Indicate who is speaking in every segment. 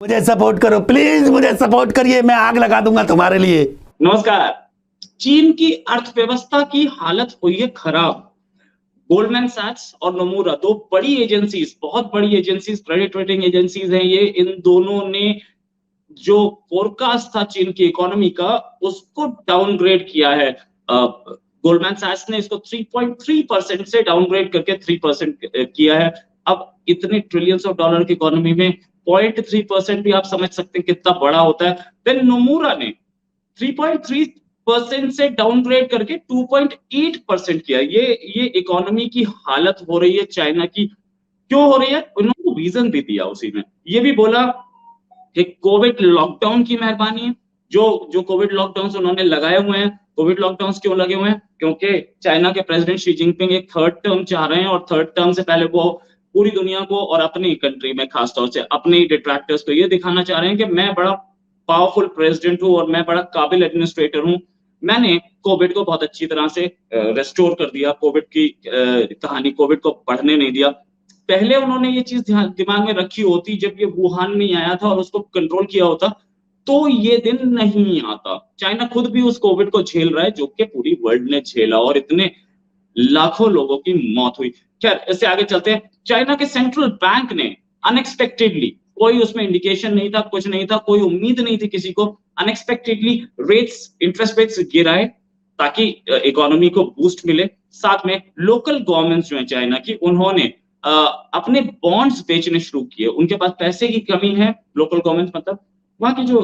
Speaker 1: मुझे सपोर्ट करो प्लीज, मुझे सपोर्ट करिए, मैं आग लगा दूंगा तुम्हारे लिए।
Speaker 2: नमस्कार। चीन की अर्थव्यवस्था की हालत हुई है खराब। गोल्डमैन सैक्स और नोमुरा दो बड़ी एजेंसीज, बहुत बड़ी एजेंसीज, क्रेडिट रेटिंग एजेंसीज हैं ये। इन दोनों ने जो फोरकास्ट था चीन की इकोनॉमी का, उसको डाउनग्रेड किया है। गोल्डमैन सैक्स ने इसको 3.3% से डाउनग्रेड करके 3% किया है। अब इतने ट्रिलियंस ऑफ डॉलर की इकोनॉमी में 0.3% भी आप समझ सकते हैं कितना बड़ा होता है। देन नोमुरा ने 3.3% से डाउनग्रेड करके 2.8% किया। ये इकोनॉमी की हालत हो रही है चाइना की। क्यों हो रही है? उन्होंने रीजन भी दिया उसी में। ये भी बोला कि कोविड लॉकडाउन की मेहरबानी है। जो कोविड लॉकडाउन उन्होंने लगाए हुए हैं। कोविड लॉकडाउन क्यों लगे हुए हैं? क्योंकि चाइना के प्रेसिडेंट शी जिनपिंग एक थर्ड टर्म चाह रहे हैं, और थर्ड टर्म से पहले वो पूरी दुनिया को और अपनी कंट्री में खासतौर से अपने डिट्रैक्टर्स को ये दिखाना चाह रहे हैं कि मैं बड़ा पावरफुल प्रेसिडेंट हूं और मैं बड़ा काबिल एडमिनिस्ट्रेटर हूं। मैंने कोविड को बहुत अच्छी तरह से रेस्टोर कर दिया। कोविड की कहानी, कोविड को बढ़ने नहीं दिया। पहले उन्होंने ये चीज दिमाग में रखी होती, जब ये वुहान में आया था और उसको कंट्रोल किया होता, तो ये दिन नहीं आता। चाइना खुद भी उस कोविड को झेल रहा है, जो कि पूरी वर्ल्ड ने झेला, और इतने लाखों लोगों की मौत हुई। खैर, इससे आगे चलते हैं। चाइना के सेंट्रल बैंक ने अनएक्सपेक्टेडली, कोई उसमें इंडिकेशन नहीं था, कुछ नहीं था, कोई उम्मीद नहीं थी किसी को, अनएक्सपेक्टेडली इंटरेस्ट रेट्स गिराए ताकि इकोनॉमी को बूस्ट मिले। साथ में लोकल गवर्नमेंट्स जो है चाइना की, उन्होंने अपने बॉन्ड्स बेचने शुरू किए। उनके पास पैसे की कमी है, लोकल गवर्नमेंट मतलब वहां की जो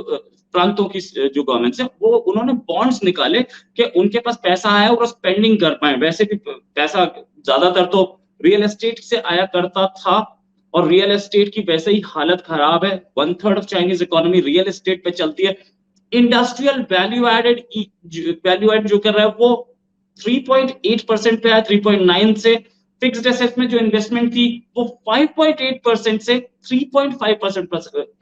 Speaker 2: प्रांतों की जो गवर्नमेंट्स है, वो उन्होंने बॉन्ड्स निकाले कि उनके पास पैसा आया और स्पेंडिंग कर पाए। वैसे भी पैसा ज्यादातर तो रियल एस्टेट से आया करता था, और रियल एस्टेट की वैसे ही हालत खराब है। 1/3 of Chinese economy real estate पे चलती है। इंडस्ट्रियल वैल्यू एड जो कर रहा है वो 3.8% पे आया, 3.9 से। फिक्स्ड एसेट में जो इन्वेस्टमेंट थी वो 5.8% से 3.5%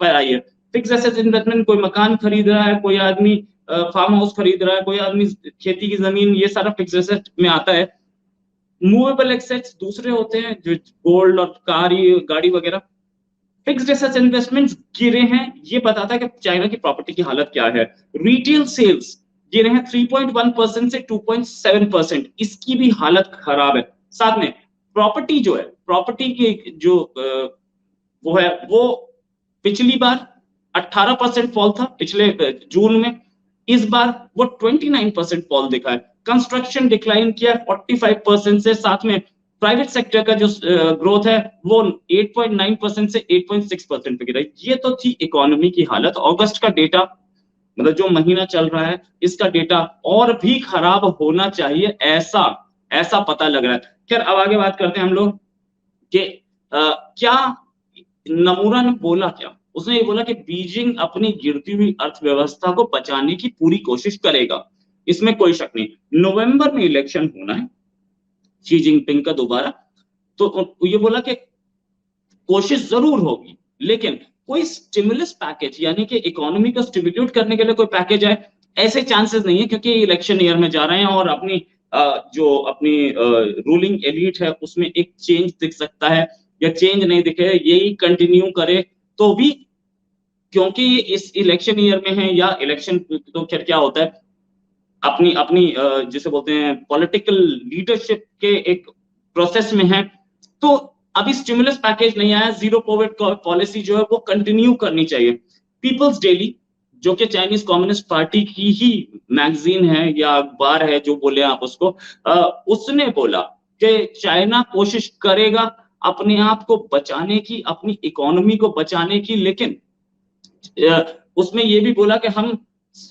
Speaker 2: पर आई है। फिक्स्ड एसेट इन्वेस्टमेंट, कोई मकान खरीद रहा है, कोई आदमी फार्म हाउस खरीद रहा है, कोई आदमी खेती की जमीन, ये सारा फिक्स्ड एसेट में आता है। मूवेबल एसेट्स दूसरे होते हैं, जो गोल्ड और कार, गाड़ी वगैरह। फिक्स्ड एसेट्स इन्वेस्टमेंट्स गिरे हैं। ये बताता है कि चाइना की प्रॉपर्टी की हालत क्या है। रिटेल सेल्स गिरे हैं 3.1% से 2.7%। इसकी भी हालत खराब है। साथ में प्रॉपर्टी जो है, प्रॉपर्टी की जो वो है, वो पिछली बार 18% फॉल था पिछले जून में। इस बार वो 29% फॉल दिखा है। कंस्ट्रक्शन डिक्लाइन किया 45% से। साथ में प्राइवेट सेक्टर का जो ग्रोथ है वो 8.9% से 8.6% पे गिरा। ये तो थी इकोनॉमी की हालत। अगस्त का डेटा, मतलब जो महीना चल रहा है, इसका डेटा और भी खराब होना चाहिए, ऐसा ऐसा पता लग रहा है। खैर, अब आगे बात करते हैं हम लोग कि क्या नमूरा ने बोला। क्या उसने ये बोला कि बीजिंग अपनी गिरती हुई अर्थव्यवस्था को बचाने की पूरी कोशिश करेगा, इसमें कोई शक नहीं। नवंबर में इलेक्शन होना है शी जिनपिंग का दोबारा, तो ये बोला कि कोशिश जरूर होगी, लेकिन कोई स्टिमुलस पैकेज, यानी कि इकोनॉमी को स्टिमुलेट करने के लिए कोई पैकेज आए, ऐसे चांसेस नहीं है, क्योंकि इलेक्शन ईयर में जा रहे हैं और जो अपनी रूलिंग एलिट है उसमें एक चेंज दिख सकता है, या चेंज नहीं दिखे, यही कंटिन्यू करे तो भी, क्योंकि इस इलेक्शन ईयर में है। या इलेक्शन तो खैर क्या होता है, अपनी अपनी जिसे बोलते हैं पॉलिटिकल लीडरशिप के एक प्रोसेस में है। तो अभी स्टिमुलस पैकेज नहीं आया। जीरो कोविड पॉलिसी जो है वो कंटिन्यू करनी चाहिए। पीपल्स डेली, जो कि चाइनीज कम्युनिस्ट पार्टी की ही मैगजीन है या अखबार है, जो बोले आप उसको, उसने बोला कि चाइना कोशिश करेगा अपने आप को बचाने की, अपनी इकोनॉमी को बचाने की, लेकिन उसमें ये भी बोला कि हम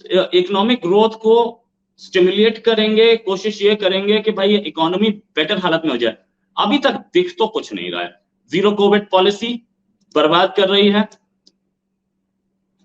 Speaker 2: इकोनॉमिक ग्रोथ को स्टिमुलेट करेंगे, कोशिश ये करेंगे कि भाई इकोनॉमी बेटर हालत में हो जाए। अभी तक दिख तो कुछ नहीं रहा है। जीरो कोविड पॉलिसी बर्बाद कर रही है